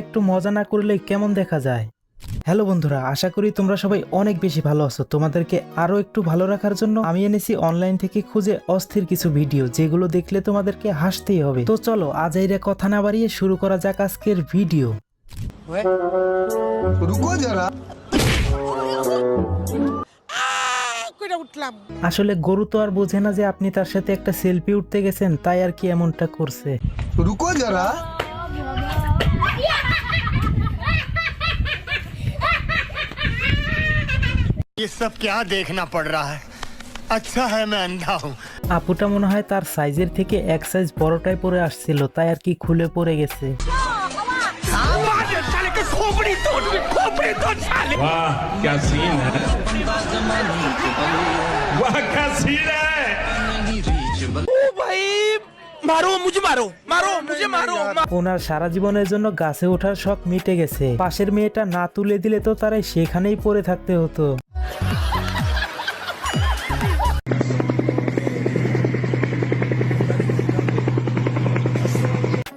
একটু মজা না করলে কেমন দেখা যায়। হ্যালো বন্ধুরা, আশা করি তোমরা সবাই অনেক বেশি ভালো আছো। তোমাদেরকে আরো একটু ভালো রাখার জন্য আমি এনেছি অনলাইন থেকে খুঁজে অস্থির কিছু ভিডিও, যেগুলো দেখলে তোমাদেরকে হাসতেই হবে। তো চলো আজ এই কথা না বাড়িয়ে শুরু করা যাক আজকের ভিডিও। रुको जरा। আসলে গরু তো আর বোঝে না যে আপনি তার সাথে একটা সেলফি উঠতে গেছেন, তাই আর কি এমনটা করছে। रुको जरा। ये सब क्या देखना पड़ रहा है। अच्छा है मैं अंधा हूँ। আপুটা মনে হয় তার সাইজের থেকে এক সাইজ বড়টাই পরে আসছিল, তাই আর কি খুলে পড়ে গেছে। वाह क्या सीन है, वाह क्या सीन है। ওনার সারা জীবনের জন্য গাছে ওঠার শখ মিটে গেছে। পাশের মেয়েটা না তুলে দিলে তো তারাই সেখানেই পড়ে থাকতে হতো।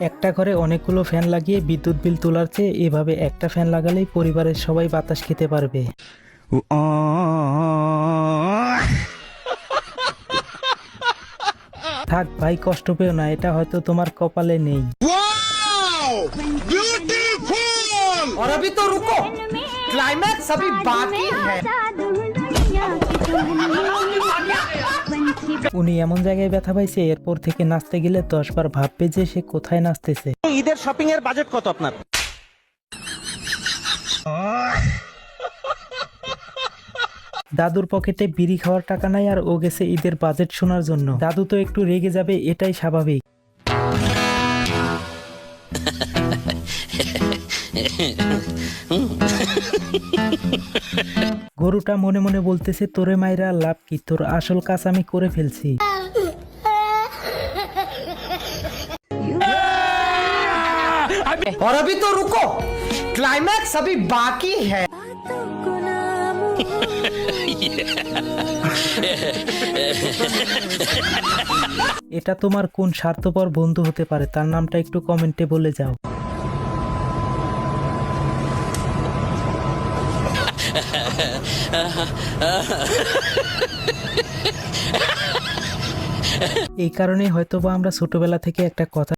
একটা ঘরে অনেকগুলো ফ্যান লাগিয়ে বিদ্যুৎ বিল তোলার চেয়ে এভাবে একটা ফ্যান লাগালেই পরিবারের সবাই বাতাস খেতে পারবে। থাক ভাই, কষ্ট পেও না, এটা হয়তো তোমার কপালে নেই। और अभी तो रुको, क्लाइमैक्स अभी बाकी है। উনি এমন জায়গায় ব্যথা পাইছে, এরপর থেকে নাচতে গেলে 10 বার ভাববে যে সে কোথায় নাচতেছে। ঈদের শপিং এর বাজেট কত আপনার? দাদুর পকেটে বিড়ি খাওয়ার টাকা নাই, আর ও গেছে ঈদের বাজেট শোনার জন্য। দাদু তো একটু রেগে যাবে, এটাই স্বাভাবিক। গরুটা মনে মনে বলতেছে, তোরে মাইরা লাভ কি, তোর আসল কাজ আমি করে ফেলছি। और अभी तो रुको, क्लाइमैक्स अभी बाकी है। এটা তোমার কোন স্বার্থপর বন্ধু হতে পারে, তার নামটা একটু কমেন্টে বলে যাও। এই কারণে হয়তোবা আমরা ছোটবেলা থেকে একটা কথা